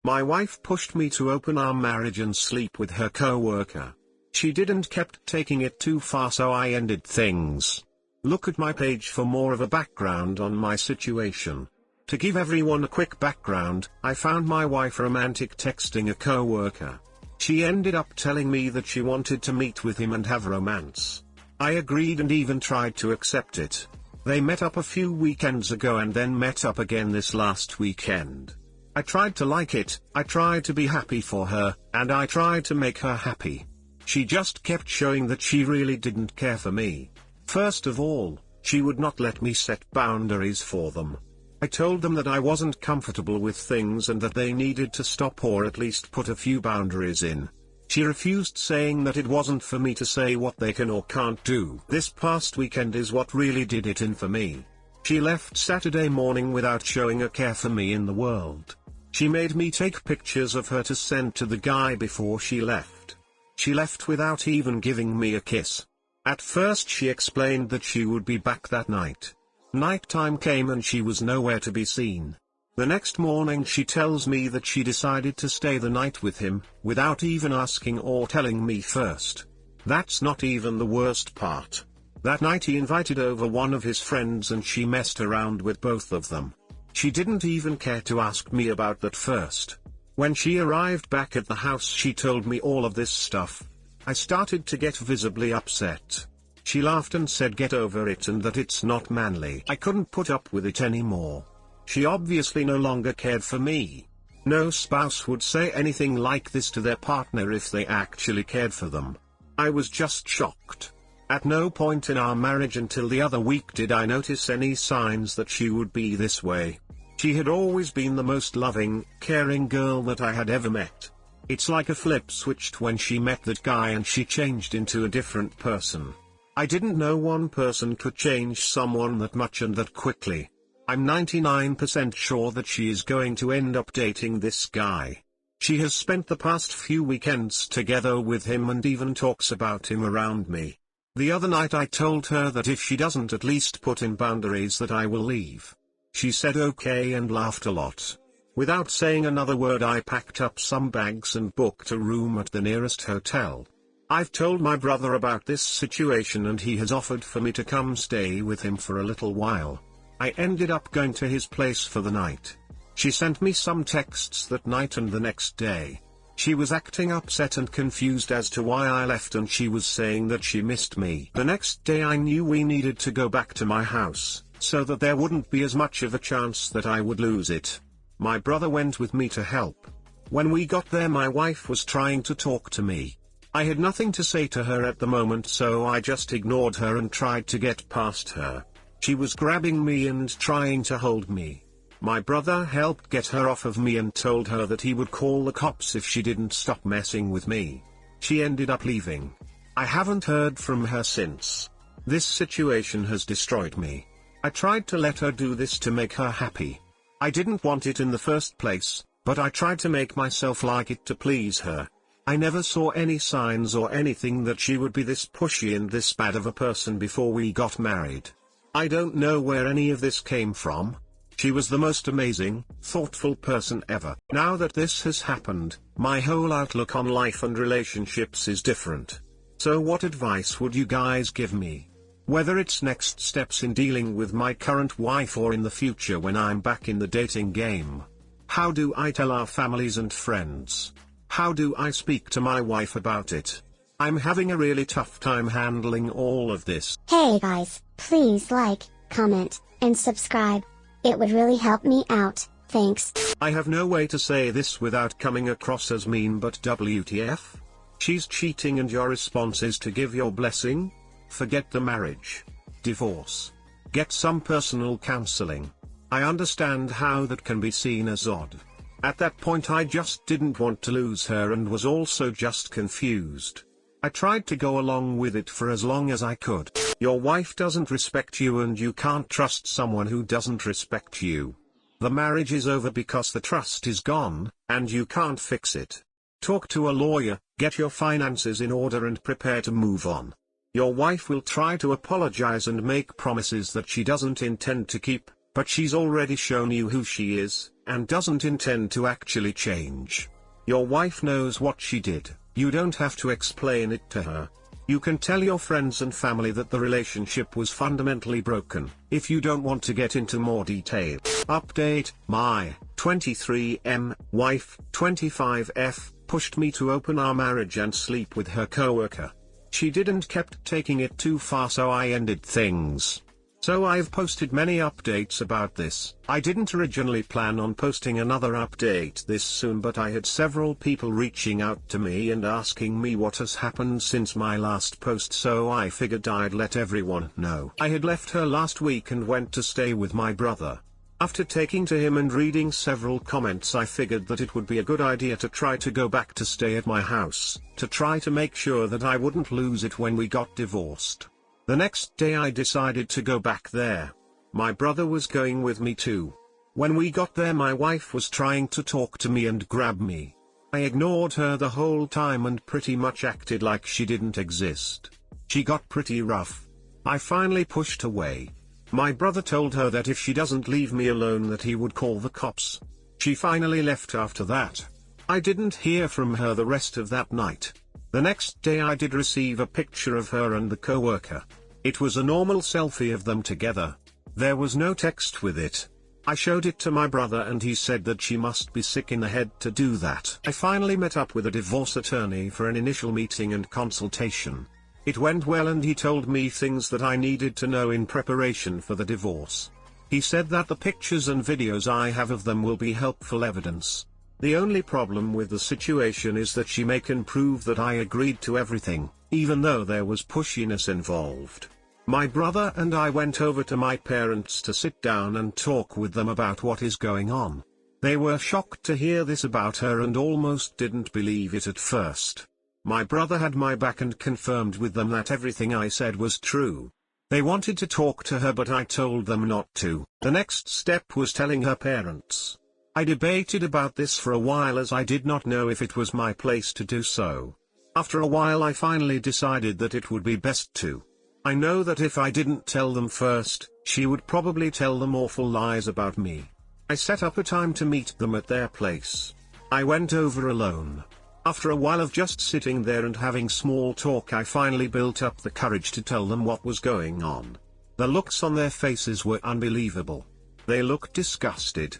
My wife pushed me to open our marriage and sleep with her coworker. She didn't kept taking it too far, so I ended things. Look at my page for more of a background on my situation. To give everyone a quick background, I found my wife romantic texting a coworker. She ended up telling me that she wanted to meet with him and have romance. I agreed and even tried to accept it. They met up a few weekends ago and then met up again this last weekend. I tried to like it, I tried to be happy for her, and I tried to make her happy. She just kept showing that she really didn't care for me. First of all, she would not let me set boundaries for them. I told them that I wasn't comfortable with things and that they needed to stop or at least put a few boundaries in. She refused, saying that it wasn't for me to say what they can or can't do. This past weekend is what really did it in for me. She left Saturday morning without showing a care for me in the world. She made me take pictures of her to send to the guy before she left. She left without even giving me a kiss. At first she explained that she would be back that night. Nighttime came and she was nowhere to be seen. The next morning she tells me that she decided to stay the night with him, without even asking or telling me first. That's not even the worst part. That night he invited over one of his friends and she messed around with both of them. She didn't even care to ask me about that first. When she arrived back at the house she told me all of this stuff. I started to get visibly upset. She laughed and said get over it and that it's not manly. I couldn't put up with it anymore. She obviously no longer cared for me. No spouse would say anything like this to their partner if they actually cared for them. I was just shocked. At no point in our marriage until the other week did I notice any signs that she would be this way. She had always been the most loving, caring girl that I had ever met. It's like a flip switched when she met that guy and she changed into a different person. I didn't know one person could change someone that much and that quickly. I'm 99% sure that she is going to end up dating this guy. She has spent the past few weekends together with him and even talks about him around me. The other night I told her that if she doesn't at least put in boundaries that I will leave. She said okay and laughed a lot. Without saying another word I packed up some bags and booked a room at the nearest hotel. I've told my brother about this situation and he has offered for me to come stay with him for a little while. I ended up going to his place for the night. She sent me some texts that night and the next day. She was acting upset and confused as to why I left and she was saying that she missed me. The next day I knew we needed to go back to my house, so that there wouldn't be as much of a chance that I would lose it. My brother went with me to help. When we got there my wife was trying to talk to me. I had nothing to say to her at the moment so I just ignored her and tried to get past her. She was grabbing me and trying to hold me. My brother helped get her off of me and told her that he would call the cops if she didn't stop messing with me. She ended up leaving. I haven't heard from her since. This situation has destroyed me. I tried to let her do this to make her happy. I didn't want it in the first place, but I tried to make myself like it to please her. I never saw any signs or anything that she would be this pushy and this bad of a person before we got married. I don't know where any of this came from. She was the most amazing, thoughtful person ever. Now that this has happened, my whole outlook on life and relationships is different. So what advice would you guys give me? Whether it's next steps in dealing with my current wife or in the future when I'm back in the dating game. How do I tell our families and friends? How do I speak to my wife about it? I'm having a really tough time handling all of this. Hey guys, please like, comment, and subscribe. It would really help me out, thanks. I have no way to say this without coming across as mean, but WTF? She's cheating and your response is to give your blessing? Forget the marriage. Divorce. Get some personal counseling. I understand how that can be seen as odd. At that point I just didn't want to lose her and was also just confused. I tried to go along with it for as long as I could. Your wife doesn't respect you and you can't trust someone who doesn't respect you. The marriage is over because the trust is gone, and you can't fix it. Talk to a lawyer, get your finances in order and prepare to move on. Your wife will try to apologize and make promises that she doesn't intend to keep, but she's already shown you who she is, and doesn't intend to actually change. Your wife knows what she did, you don't have to explain it to her. You can tell your friends and family that the relationship was fundamentally broken, if you don't want to get into more detail. Update: my 23M wife, 25F, pushed me to open our marriage and sleep with her coworker. She didn't kept taking it too far, so I ended things. So I've posted many updates about this. I didn't originally plan on posting another update this soon, but I had several people reaching out to me and asking me what has happened since my last post, so I figured I'd let everyone know. I had left her last week and went to stay with my brother. After taking to him and reading several comments, I figured that it would be a good idea to try to go back to stay at my house, to try to make sure that I wouldn't lose it when we got divorced. The next day I decided to go back there. My brother was going with me too. When we got there, my wife was trying to talk to me and grab me. I ignored her the whole time and pretty much acted like she didn't exist. She got pretty rough. I finally pushed away. My brother told her that if she doesn't leave me alone that he would call the cops. She finally left after that. I didn't hear from her the rest of that night. The next day I did receive a picture of her and the coworker. It was a normal selfie of them together. There was no text with it. I showed it to my brother and he said that she must be sick in the head to do that. I finally met up with a divorce attorney for an initial meeting and consultation. It went well and he told me things that I needed to know in preparation for the divorce. He said that the pictures and videos I have of them will be helpful evidence. The only problem with the situation is that she can prove that I agreed to everything, even though there was pushiness involved. My brother and I went over to my parents to sit down and talk with them about what is going on. They were shocked to hear this about her and almost didn't believe it at first. My brother had my back and confirmed with them that everything I said was true. They wanted to talk to her, but I told them not to. The next step was telling her parents. I debated about this for a while as I did not know if it was my place to do so. After a while I finally decided that it would be best to. I know that if I didn't tell them first, she would probably tell them awful lies about me. I set up a time to meet them at their place. I went over alone. After a while of just sitting there and having small talk, I finally built up the courage to tell them what was going on. The looks on their faces were unbelievable. They looked disgusted.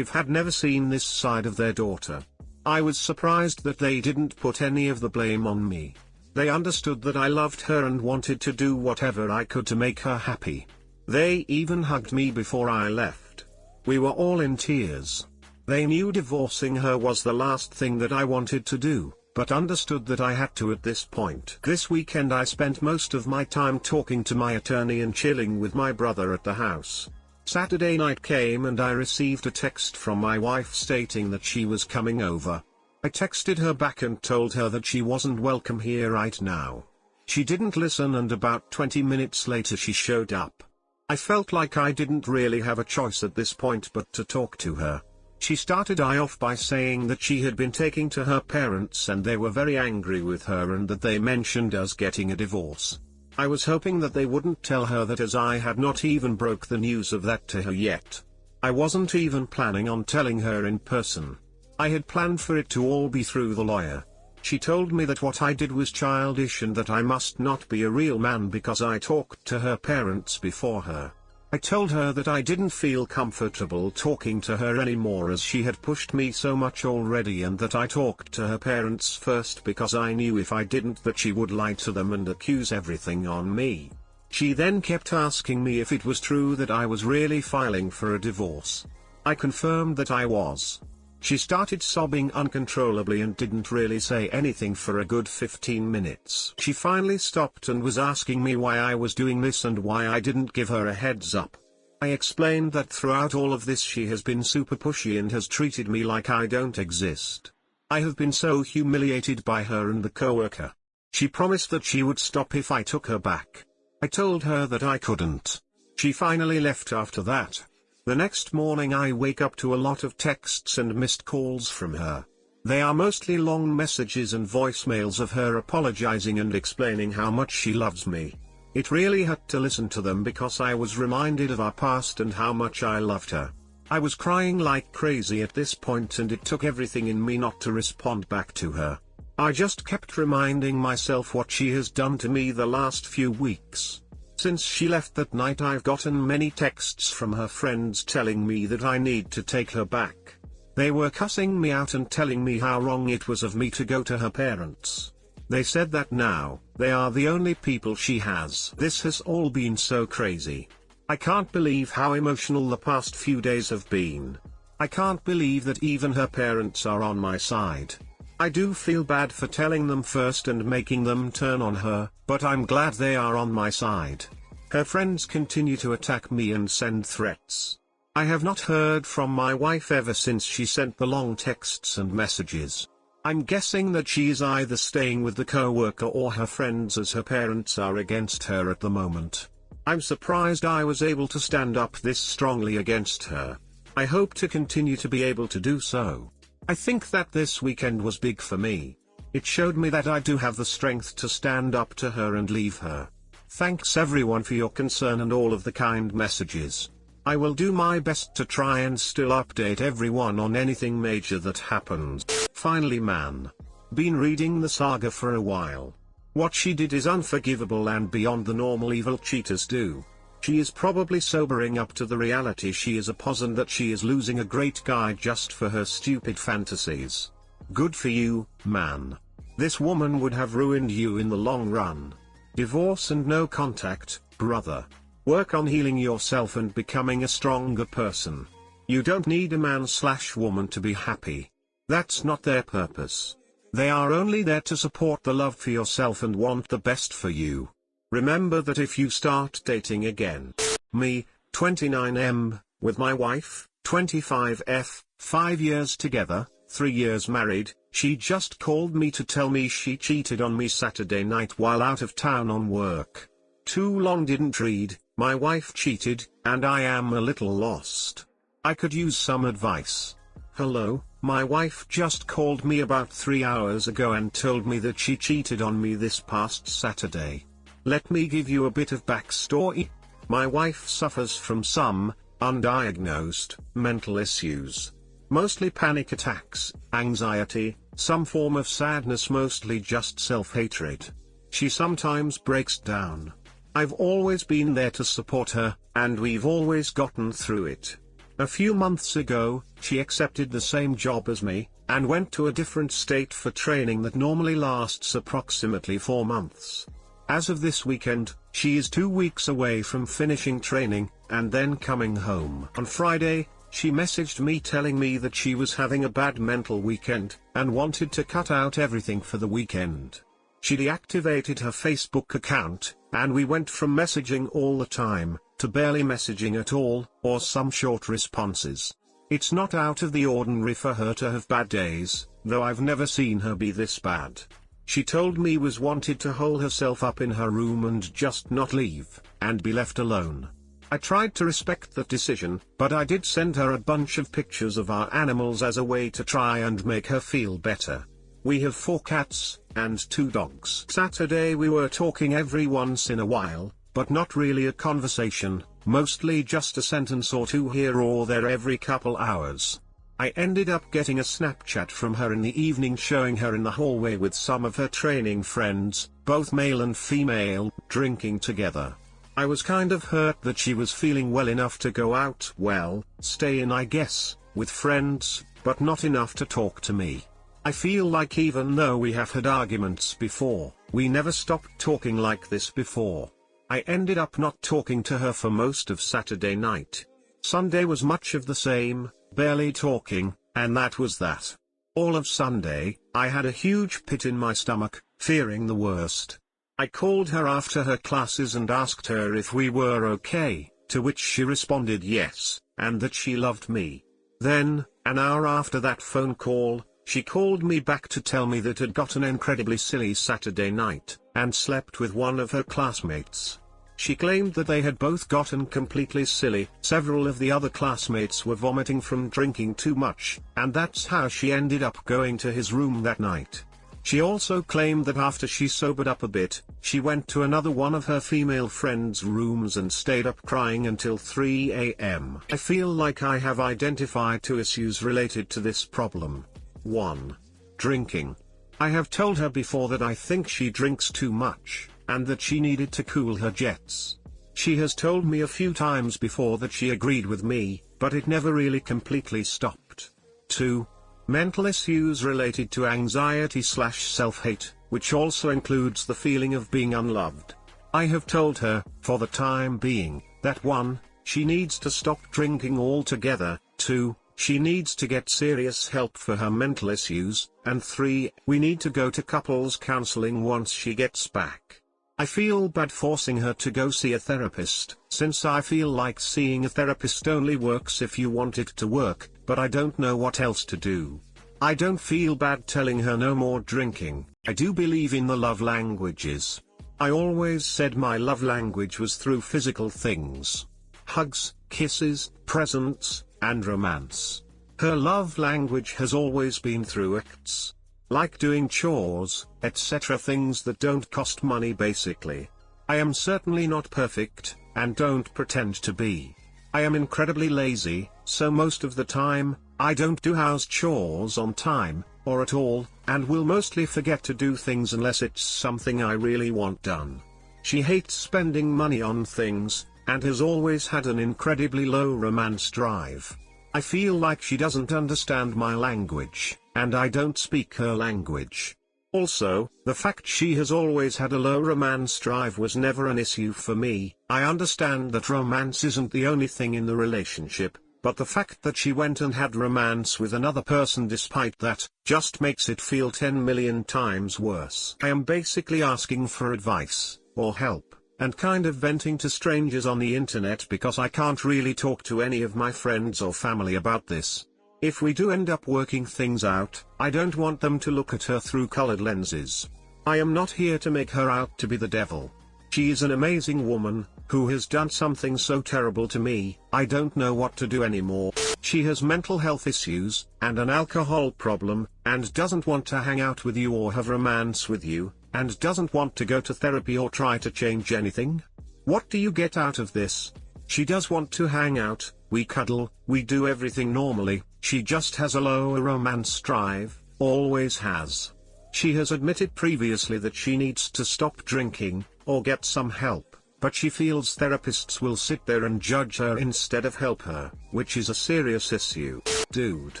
Had never seen this side of their daughter. I was surprised that they didn't put any of the blame on me. They understood that I loved her and wanted to do whatever I could to make her happy. They even hugged me before I left. We were all in tears. They knew divorcing her was the last thing that I wanted to do, but understood that I had to at this point. This weekend I spent most of my time talking to my attorney and chilling with my brother at the house. Saturday night came and I received a text from my wife stating that she was coming over. I texted her back and told her that she wasn't welcome here right now. She didn't listen and about 20 minutes later she showed up. I felt like I didn't really have a choice at this point but to talk to her. She started off by saying that she had been taking to her parents and they were very angry with her and that they mentioned us getting a divorce. I was hoping that they wouldn't tell her that, as I had not even broke the news of that to her yet. I wasn't even planning on telling her in person. I had planned for it to all be through the lawyer. She told me that what I did was childish and that I must not be a real man because I talked to her parents before her. I told her that I didn't feel comfortable talking to her anymore as she had pushed me so much already, and that I talked to her parents first because I knew if I didn't that she would lie to them and accuse everything on me. She then kept asking me if it was true that I was really filing for a divorce. I confirmed that I was. She started sobbing uncontrollably and didn't really say anything for a good 15 minutes. She finally stopped and was asking me why I was doing this and why I didn't give her a heads up. I explained that throughout all of this she has been super pushy and has treated me like I don't exist. I have been so humiliated by her and the coworker. She promised that she would stop if I took her back. I told her that I couldn't. She finally left after that. The next morning I wake up to a lot of texts and missed calls from her. They are mostly long messages and voicemails of her apologizing and explaining how much she loves me. It really hurt to listen to them because I was reminded of our past and how much I loved her. I was crying like crazy at this point, and it took everything in me not to respond back to her. I just kept reminding myself what she has done to me the last few weeks. Since she left that night, I've gotten many texts from her friends telling me that I need to take her back. They were cussing me out and telling me how wrong it was of me to go to her parents. They said that now, they are the only people she has. This has all been so crazy. I can't believe how emotional the past few days have been. I can't believe that even her parents are on my side. I do feel bad for telling them first and making them turn on her, but I'm glad they are on my side. Her friends continue to attack me and send threats. I have not heard from my wife ever since she sent the long texts and messages. I'm guessing that she is either staying with the coworker or her friends, as her parents are against her at the moment. I'm surprised I was able to stand up this strongly against her. I hope to continue to be able to do so. I think that this weekend was big for me. It showed me that I do have the strength to stand up to her and leave her. Thanks everyone for your concern and all of the kind messages. I will do my best to try and still update everyone on anything major that happens. Finally, man. Been reading the saga for a while. What she did is unforgivable and beyond the normal evil cheaters do. She is probably sobering up to the reality she is a pos and that she is losing a great guy just for her stupid fantasies. Good for you, man. This woman would have ruined you in the long run. Divorce and no contact, brother. Work on healing yourself and becoming a stronger person. You don't need a man/woman to be happy. That's not their purpose. They are only there to support the love for yourself and want the best for you. Remember that if you start dating again. Me, 29M, with my wife, 25F, 5 years together, 3 years married. She just called me to tell me she cheated on me Saturday night while out of town on work. Too long didn't read. My wife cheated, and I am a little lost. I could use some advice. Hello, my wife just called me about 3 hours ago and told me that she cheated on me this past Saturday. Let me give you a bit of backstory. My wife suffers from some undiagnosed mental issues. Mostly panic attacks, anxiety, some form of sadness, mostly just self-hatred. She sometimes breaks down. I've always been there to support her, and we've always gotten through it. A few months ago, she accepted the same job as me, and went to a different state for training that normally lasts approximately 4 months. As of this weekend, she is 2 weeks away from finishing training, and then coming home. On Friday, she messaged me telling me that she was having a bad mental weekend, and wanted to cut out everything for the weekend. She deactivated her Facebook account, and we went from messaging all the time, to barely messaging at all, or some short responses. It's not out of the ordinary for her to have bad days, though I've never seen her be this bad. She told me was wanted to hole herself up in her room and just not leave, and be left alone. I tried to respect that decision, but I did send her a bunch of pictures of our animals as a way to try and make her feel better. We have 4 cats, and 2 dogs. Saturday we were talking every once in a while, but not really a conversation, mostly just a sentence or two here or there every couple hours. I ended up getting a Snapchat from her in the evening showing her in the hallway with some of her training friends, both male and female, drinking together. I was kind of hurt that she was feeling well enough to go out, well, stay in I guess, with friends, but not enough to talk to me. I feel like even though we have had arguments before, we never stopped talking like this before. I ended up not talking to her for most of Saturday night. Sunday was much of the same, barely talking, and that was that. All of Sunday, I had a huge pit in my stomach, fearing the worst. I called her after her classes and asked her if we were okay, to which she responded yes, and that she loved me. Then, an hour after that phone call, she called me back to tell me that had gotten incredibly silly Saturday night, and slept with one of her classmates. She claimed that they had both gotten completely silly, several of the other classmates were vomiting from drinking too much, and that's how she ended up going to his room that night. She also claimed that after she sobered up a bit, she went to another one of her female friends' rooms and stayed up crying until 3 a.m. I feel like I have identified two issues related to this problem. 1. Drinking. I have told her before that I think she drinks too much, and that she needed to cool her jets. She has told me a few times before that she agreed with me, but it never really completely stopped. 2. Mental issues related to anxiety/self-hate, which also includes the feeling of being unloved. I have told her, for the time being, that 1. She needs to stop drinking altogether, 2. She needs to get serious help for her mental issues, and 3. We need to go to couples counseling once she gets back. I feel bad forcing her to go see a therapist, since I feel like seeing a therapist only works if you want it to work, but I don't know what else to do. I don't feel bad telling her no more drinking. I do believe in the love languages. I always said my love language was through physical things. Hugs, kisses, presents, and romance. Her love language has always been through acts. Like doing chores, etc. Things that don't cost money basically. I am certainly not perfect, and don't pretend to be. I am incredibly lazy, so most of the time, I don't do house chores on time, or at all, and will mostly forget to do things unless it's something I really want done. She hates spending money on things, and has always had an incredibly low romance drive. I feel like she doesn't understand my language, and I don't speak her language. Also, the fact she has always had a low romance drive was never an issue for me. I understand that romance isn't the only thing in the relationship, but the fact that she went and had romance with another person despite that, just makes it feel 10 million times worse. I am basically asking for advice, or help, and kind of venting to strangers on the internet because I can't really talk to any of my friends or family about this. If we do end up working things out, I don't want them to look at her through colored lenses. I am not here to make her out to be the devil. She is an amazing woman, who has done something so terrible to me, I don't know what to do anymore. She has mental health issues, and an alcohol problem, and doesn't want to hang out with you or have romance with you, and doesn't want to go to therapy or try to change anything? What do you get out of this? She does want to hang out, we cuddle, we do everything normally, she just has a lower romance drive, always has. She has admitted previously that she needs to stop drinking, or get some help, but she feels therapists will sit there and judge her instead of help her, which is a serious issue. Dude.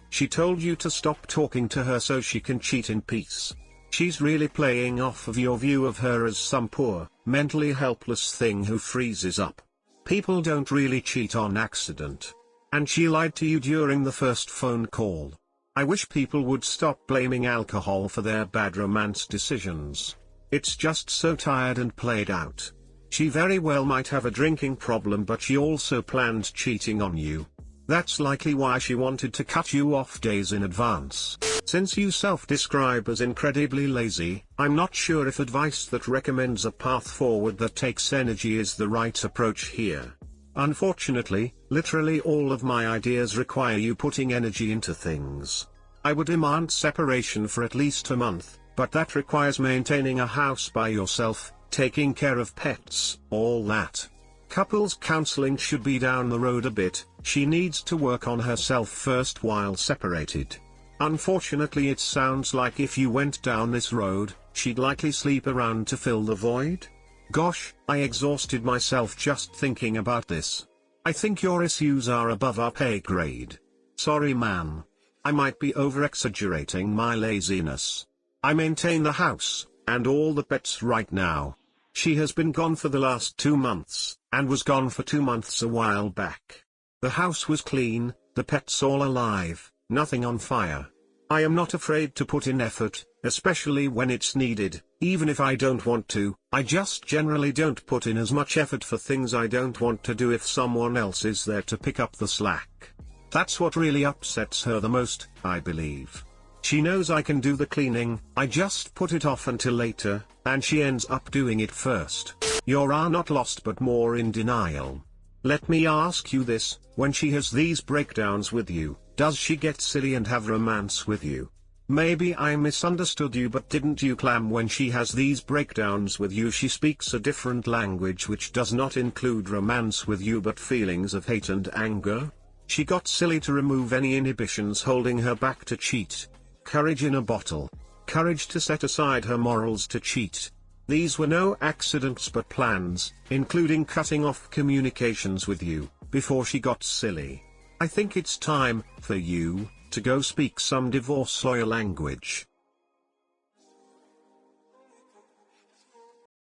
She told you to stop talking to her so she can cheat in peace. She's really playing off of your view of her as some poor, mentally helpless thing who freezes up. People don't really cheat on accident. And she lied to you during the first phone call. I wish people would stop blaming alcohol for their bad romance decisions. It's just so tired and played out. She very well might have a drinking problem, but she also planned cheating on you. That's likely why she wanted to cut you off days in advance. Since you self-describe as incredibly lazy, I'm not sure if advice that recommends a path forward that takes energy is the right approach here. Unfortunately, literally all of my ideas require you putting energy into things. I would demand separation for at least a month, but that requires maintaining a house by yourself, taking care of pets, all that. Couples counseling should be down the road a bit. She needs to work on herself first while separated. Unfortunately, it sounds like if you went down this road, she'd likely sleep around to fill the void. Gosh, I exhausted myself just thinking about this. I think your issues are above our pay grade. Sorry, ma'am. I might be over-exaggerating my laziness. I maintain the house, and all the pets right now. She has been gone for the last 2 months, and was gone for 2 months a while back. The house was clean, the pets all alive, nothing on fire. I am not afraid to put in effort, especially when it's needed, even if I don't want to. I just generally don't put in as much effort for things I don't want to do if someone else is there to pick up the slack. That's what really upsets her the most, I believe. She knows I can do the cleaning, I just put it off until later, and she ends up doing it first. You're not lost but more in denial. Let me ask you this, when she has these breakdowns with you, does she get silly and have romance with you? Maybe I misunderstood you, but didn't you clam when she has these breakdowns with you? She speaks a different language which does not include romance with you but feelings of hate and anger. She got silly to remove any inhibitions holding her back to cheat. Courage in a bottle. Courage to set aside her morals to cheat. These were no accidents but plans, including cutting off communications with you, before she got silly. I think it's time, for you, to go speak some divorce lawyer language.